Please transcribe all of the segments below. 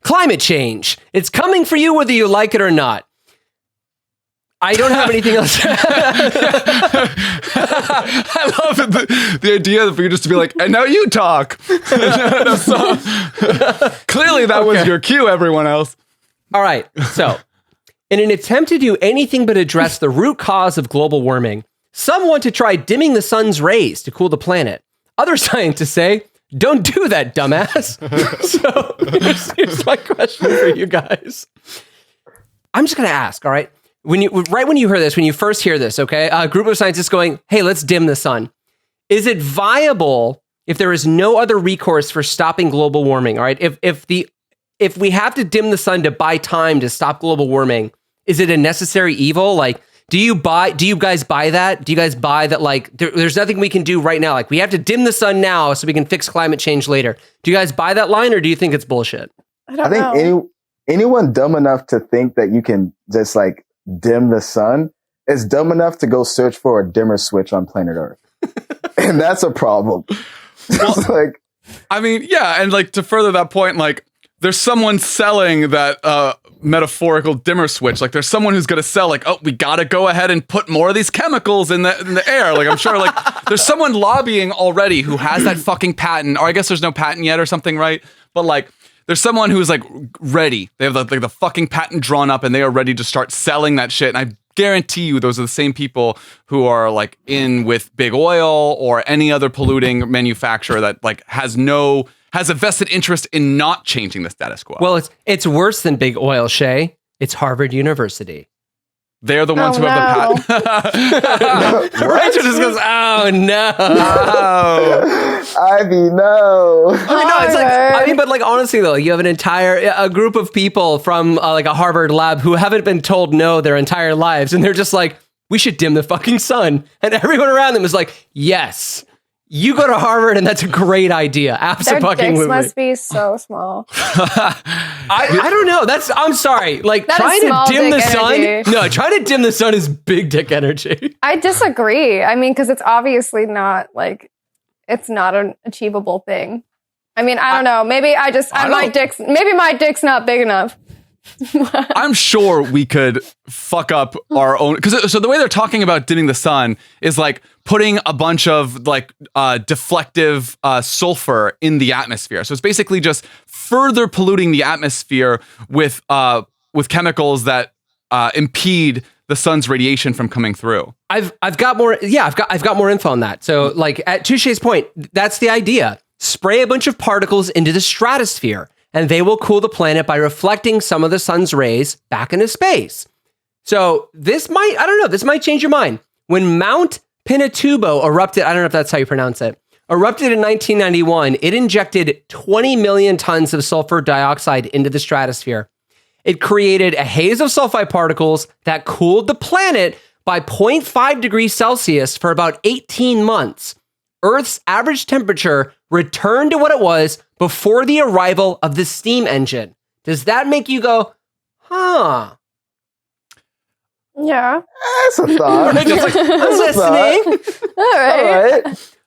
Climate change. It's coming for you whether you like it or not. I don't have anything else. I love the idea for you just to be like, and now you talk. Clearly that was your cue, everyone else. All right. So, in an attempt to do anything but address the root cause of global warming, some want to try dimming the sun's rays to cool the planet. Other scientists say, don't do that, dumbass. So, here's my question for you guys. I'm just going to ask, all right? When you first hear this, okay, a group of scientists going, hey, let's dim the sun. Is it viable if there is no other recourse for stopping global warming? All right, if we have to dim the sun to buy time to stop global warming, is it a necessary evil? Like, do you guys buy that? Do you guys buy that? Like, there's nothing we can do right now. Like, we have to dim the sun now so we can fix climate change later. Do you guys buy that line, or do you think it's bullshit? I think anyone dumb enough to think that you can just like dim the sun is dumb enough to go search for a dimmer switch on planet Earth. And that's a problem. It's like, I mean, yeah, and like to further that point, like there's someone selling that metaphorical dimmer switch. Like there's someone who's going to sell like, oh, we got to go ahead and put more of these chemicals in the air. Like I'm sure like there's someone lobbying already who has that fucking patent, or I guess there's no patent yet or something, right? But like there's someone who's like ready. They have the fucking patent drawn up and they are ready to start selling that shit. And I guarantee you those are the same people who are like in with big oil or any other polluting manufacturer that like has a vested interest in not changing the status quo. Well, it's worse than big oil, Shay. It's Harvard University. They're the ones who have the patent. Rachel just goes, oh no. Ivy, no. But like honestly though, you have a group of people from like a Harvard lab who haven't been told no their entire lives, and they're just like, we should dim the fucking sun, and everyone around them is like, yes. You go to Harvard, and that's a great idea. Absolutely. Their dicks must be so small. I don't know. I'm sorry. Like that trying to dim the energy. sun. No, trying to dim the sun is big dick energy. I disagree. I mean, because it's obviously not like it's not an achievable thing. I mean, I don't know. Maybe maybe my dick's not big enough. I'm sure we could fuck up our own, because so the way they're talking about dimming the sun is like putting a bunch of like deflective sulfur in the atmosphere. So it's basically just further polluting the atmosphere with chemicals that impede the sun's radiation from coming through. I've got more. Yeah, I've got more info on that. So like at Touche's point, that's the idea. Spray a bunch of particles into the stratosphere, and they will cool the planet by reflecting some of the sun's rays back into space. So this might change your mind. When Mount Pinatubo erupted, I don't know if that's how you pronounce it, erupted in 1991, it injected 20 million tons of sulfur dioxide into the stratosphere. It created a haze of sulfide particles that cooled the planet by 0.5 degrees Celsius for about 18 months. Earth's average temperature returned to what it was before the arrival of the steam engine. Does that make you go, huh? Yeah. That's a thought. Just like, I'm listening. All right.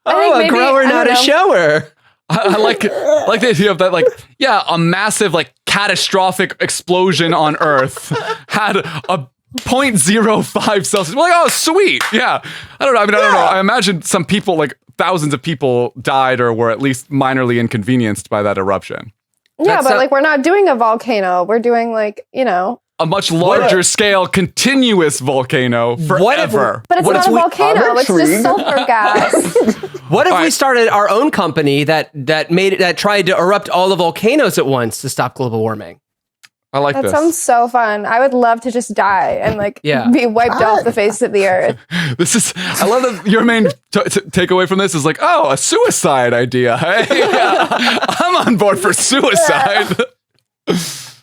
Oh, a grower, not a shower. I like the idea of that, like, yeah, a massive, like, catastrophic explosion on Earth had a 0.05 Celsius. We're like, oh, sweet. Yeah. I don't know. I don't know. I imagine some people, like, thousands of people died or were at least minorly inconvenienced by that eruption. Yeah, but like, we're not doing a volcano. We're doing, like, a much larger scale, continuous volcano forever. But it's not a volcano. It's just sulfur gas. What if we started our own company that tried to erupt all the volcanoes at once to stop global warming? I like this. That sounds so fun. I would love to just die and be wiped off the face of the earth. I love that your main takeaway from this is like, oh, a suicide idea. Hey, I'm on board for suicide.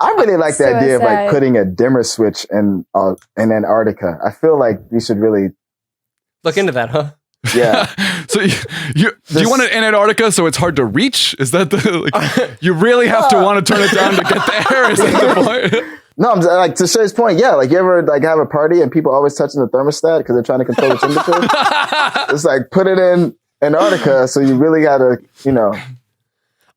I really like the idea of like putting a dimmer switch in Antarctica. I feel like we should really look into that, huh? Yeah. So do you want it in Antarctica so it's hard to reach? Is that you really have to want to turn it down to get there? Is that the point? No, I'm like, to Shay's point, yeah. Like, you ever like have a party and people always touching the thermostat because they're trying to control the temperature? It's like, put it in Antarctica, so you really gotta,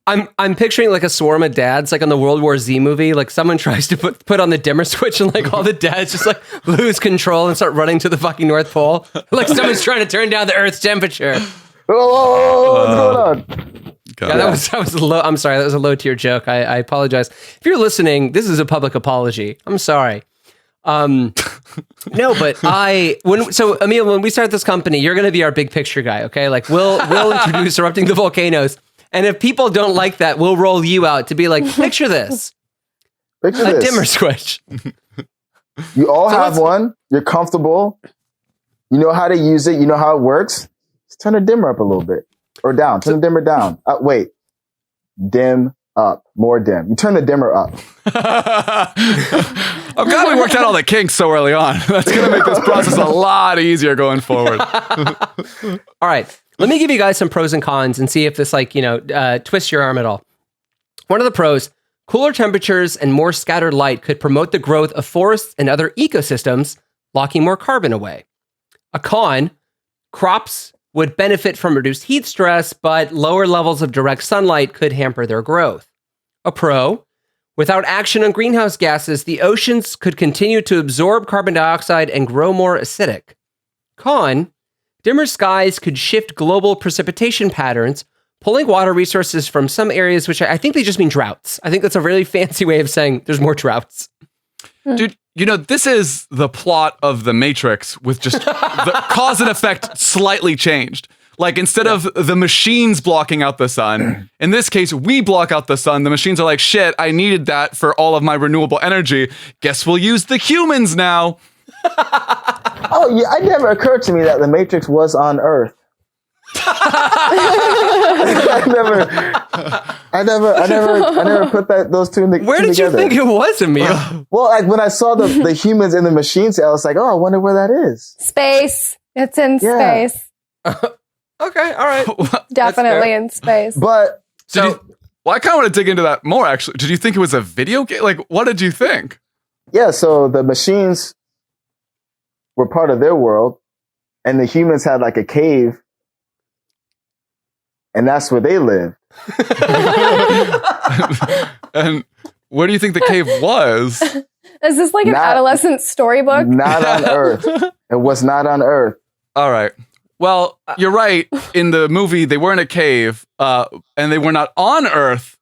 I'm picturing like a swarm of dads, like on the World War Z movie. Like someone tries to put on the dimmer switch, and like all the dads just like lose control and start running to the fucking North Pole. Like someone's trying to turn down the Earth's temperature. What's going on? Yeah, that was a low. I'm sorry, that was a low tier joke. I apologize. If you're listening, this is a public apology. I'm sorry. No, but Emil, when we start this company, you're going to be our big picture guy. Okay, like we'll introduce erupting the volcanoes. And if people don't like that, we'll roll you out to be like, picture this. Picture a this. dimmer switch. You all have one. You're comfortable. You know how to use it. You know how it works. Just turn the dimmer up a little bit. Or down. Turn the dimmer down. Wait. Dim up. More dim. You turn the dimmer up. I'm glad we worked out all the kinks so early on. That's going to make this process a lot easier going forward. All right. Let me give you guys some pros and cons and see if this, twists your arm at all. One of the pros, cooler temperatures and more scattered light could promote the growth of forests and other ecosystems, locking more carbon away. A con, crops would benefit from reduced heat stress, but lower levels of direct sunlight could hamper their growth. A pro, without action on greenhouse gases, the oceans could continue to absorb carbon dioxide and grow more acidic. Con, dimmer skies could shift global precipitation patterns, pulling water resources from some areas, which I think they just mean droughts. I think that's a really fancy way of saying there's more droughts. Dude, this is the plot of The Matrix with just the cause and effect slightly changed. Like, instead of the machines blocking out the sun, in this case, we block out the sun. The machines are like, shit, I needed that for all of my renewable energy. Guess we'll use the humans now. Oh, yeah, it never occurred to me that the Matrix was on Earth. I never put those two together. Where did you think it was, Emil? Well, like when I saw the humans in the machines, I was like, oh, I wonder where that is. Space. It's in space. Okay, all right. Definitely in space. But I kind of want to dig into that more, actually. Did you think it was a video game? Like, what did you think? Yeah, so the machines were part of their world, and the humans had like a cave, and that's where they lived. And where do you think the cave was? Is this like an adolescent storybook? Not on Earth. It was not on Earth. All right. Well, you're right. In the movie, they were in a cave, and they were not on Earth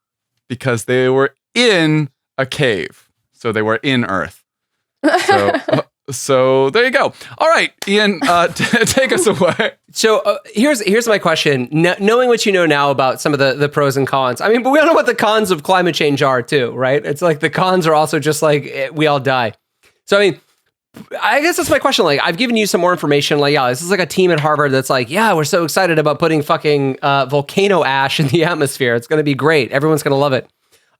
because they were in a cave. So they were in Earth. So there you go. All right, Ian, take us away. So here's my question. Knowing what you know now about some of the pros and cons, I mean, but we all know what the cons of climate change are too, right? It's like the cons are also just like we all die. So I mean, I guess that's my question. Like, I've given you some more information. Like, yeah, this is like a team at Harvard that's like, yeah, we're so excited about putting fucking volcano ash in the atmosphere. It's going to be great. Everyone's going to love it.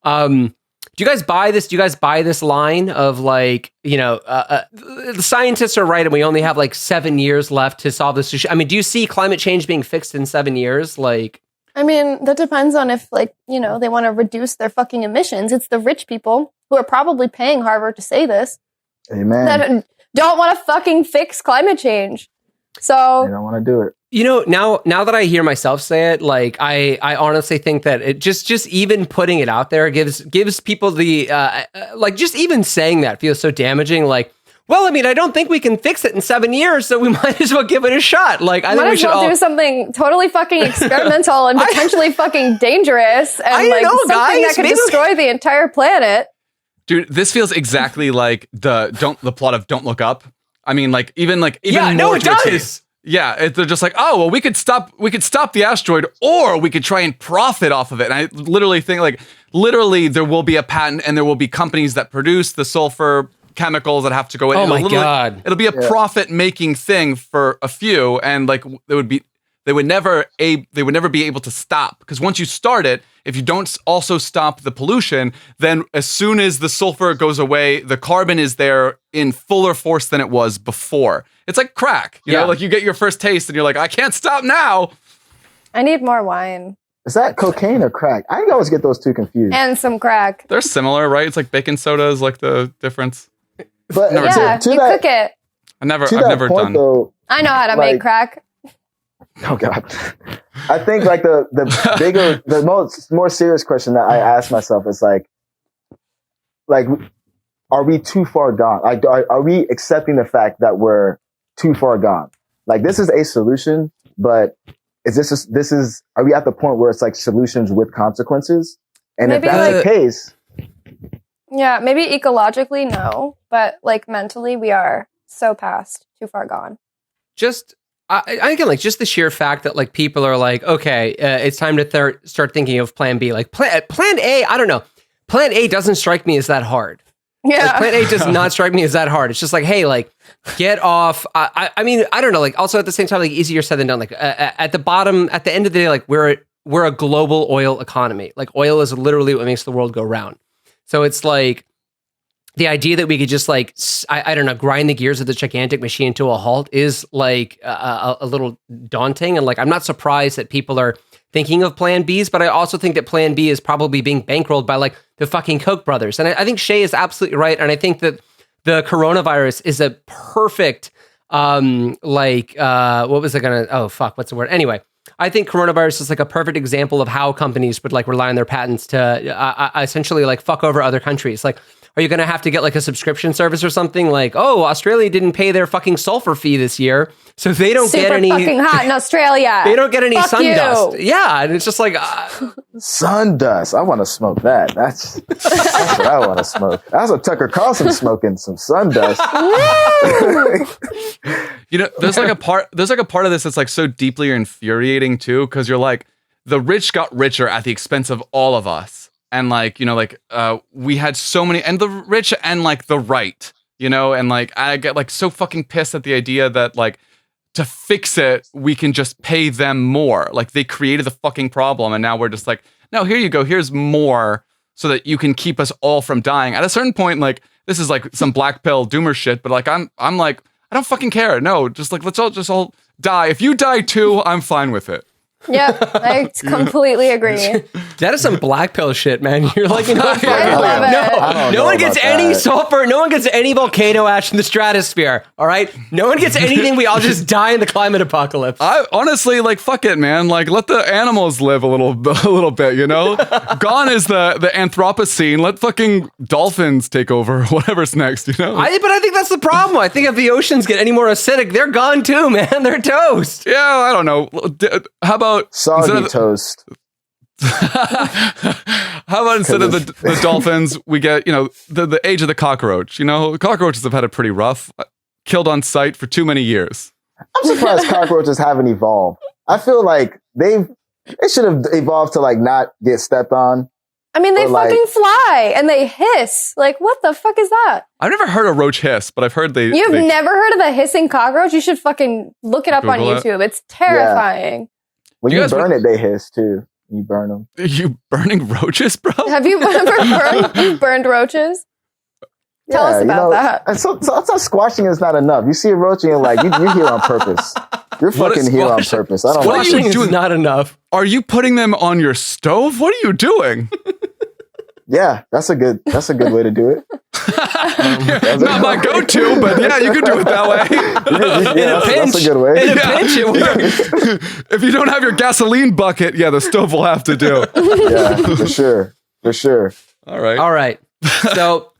Do you guys buy this? Do you guys buy this line of like, the scientists are right and we only have like 7 years left to solve this issue? I mean, do you see climate change being fixed in 7 years? Like, I mean, that depends on if they want to reduce their fucking emissions. It's the rich people who are probably paying Harvard to say this. Amen. That don't want to fucking fix climate change. So they don't want to do it. Now that I hear myself say it, like I honestly think that it just even putting it out there gives people the just even saying that feels so damaging. Like, well, I mean, I don't think we can fix it in 7 years, so we might as well give it a shot. Like, I think we should all do something totally fucking experimental and potentially fucking dangerous and something that could destroy the entire planet. Dude, this feels exactly like the plot of Don't Look Up. I mean, even more it does. Yeah, they're just like, oh, well, we could stop the asteroid, or we could try and profit off of it. And I literally think, there will be a patent, and there will be companies that produce the sulfur chemicals that have to go in. Oh my God! It'll be a profit-making thing for a few, and they would never be able to stop, because once you start it, if you don't also stop the pollution, then as soon as the sulfur goes away, the carbon is there in fuller force than it was before. It's like crack, you know, like you get your first taste and you're like, I can't stop now. I need more wine. Is that cocaine or crack? I always get those two confused. And some crack. They're similar, right? It's like baking soda is like the difference. But you cook it. I've never done. Though, I know how to make crack. Oh God. I think like the bigger, more serious question that I ask myself is like, are we too far gone? Like, are we accepting the fact that we're too far gone? Like, this is a solution, but are we at the point where it's like solutions with consequences? And Maybe if that's the case, yeah, maybe ecologically, no, but like mentally, we are so past, too far gone. Just, again, like just the sheer fact that like people are like, okay, it's time to start thinking of plan B. Like plan A, I don't know. Plan A doesn't strike me as that hard. Yeah. Like, plan A does not strike me as that hard. It's just like, hey, like get off. I mean, I don't know. Like also at the same time, like easier said than done. Like at the end of the day, like we're a global oil economy. Like oil is literally what makes the world go round. So it's like the idea that we could just like, I don't know, grind the gears of the gigantic machine to a halt is like a little daunting. And like, I'm not surprised that people are thinking of plan Bs, but I also think that plan B is probably being bankrolled by like the fucking Koch brothers. And I think Shay is absolutely right. And I think that the coronavirus is a perfect, what was I gonna, what's the word? Anyway, I think coronavirus is like a perfect example of how companies would like rely on their patents to essentially like fuck over other countries. Like, are you going to have to get like a subscription service or something? Like, oh, Australia didn't pay their fucking sulfur fee this year, so they don't get any. Super fucking hot in Australia. They don't get any Fuck sun you. dust. Yeah, and it's just like sun dust. I want to smoke that. That's what I want to smoke. That's what Tucker Carlson smoking, some sun dust. You know, there's like a part of this that's like so deeply infuriating too, because you're like, the rich got richer at the expense of all of us. And like, you know, like we had so many, and the rich and like the right, you know, and like I get like so fucking pissed at the idea that like to fix it, we can just pay them more. Like they created the fucking problem, and now we're just like, no, here you go, here's more so that you can keep us all from dying. At a certain point, like this is like some black pill doomer shit, but like I'm like, I don't fucking care. No, just like let's all die. If you die too, I'm fine with it. Yep, I completely agree. that is some black pill shit, man. You're like, you know, I love it. no one gets any sulfur. No one gets any volcano ash in the stratosphere. All right, no one gets anything. We all just die in the climate apocalypse. I honestly like fuck it, man. Like let the animals live a little bit. You know, gone is the Anthropocene. Let fucking dolphins take over. Whatever's next. You know. But I think that's the problem. I think if the oceans get any more acidic, they're gone too, man. They're toast. Yeah, I don't know. How about soggy toast? How about instead of the dolphins, we get, you know, the age of the cockroach? You know, cockroaches have had it pretty rough. Killed on sight for too many years. I'm surprised cockroaches haven't evolved. I feel like they should have evolved to like not get stepped on. I mean, they fucking fly and they hiss. Like, what the fuck is that? I've never heard a roach hiss, but I've heard You've never heard of a hissing cockroach? You should fucking look it up on YouTube. It's terrifying. Yeah. When you burn it, they hiss too. You burn them. Are you burning roaches, bro? Have you ever burned roaches? Tell us about that. And so squashing is not enough. You see a roach and you're like, you're here on purpose. You're fucking here on purpose. I don't know. Squashing is not enough. Are you putting them on your stove? What are you doing? Yeah, that's a good way to do it. Not my go-to, but yeah, you could do it that way. In a pinch. That's a good way. In a pinch, it works. If you don't have your gasoline bucket, yeah, the stove will have to do. Yeah, for sure. All right. So,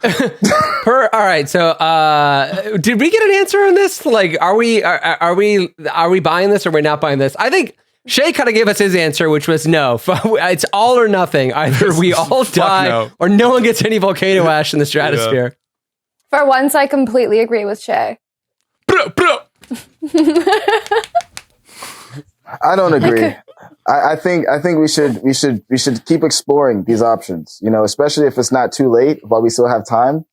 did we get an answer on this? Like, are we buying this or we're not buying this? I think Shay kind of gave us his answer, which was no. It's all or nothing. Either we all die or no one gets any volcano ash in the stratosphere. Yeah. For once, I completely agree with Shay. I don't agree. I think we should keep exploring these options, you know, especially if it's not too late while we still have time,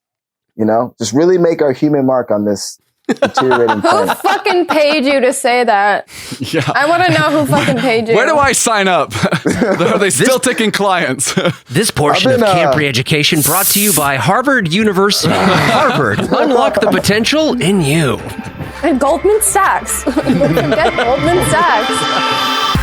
you know, just really make our human mark on this deteriorating planet. Who fucking paid you to say that? Yeah. I want to know who fucking paid you. Where do I sign up? Are they still taking clients? This portion of Camp Re-Education brought to you by Harvard University. Harvard, unlock the potential in you. And Goldman Sachs. Don't forget Goldman Sachs.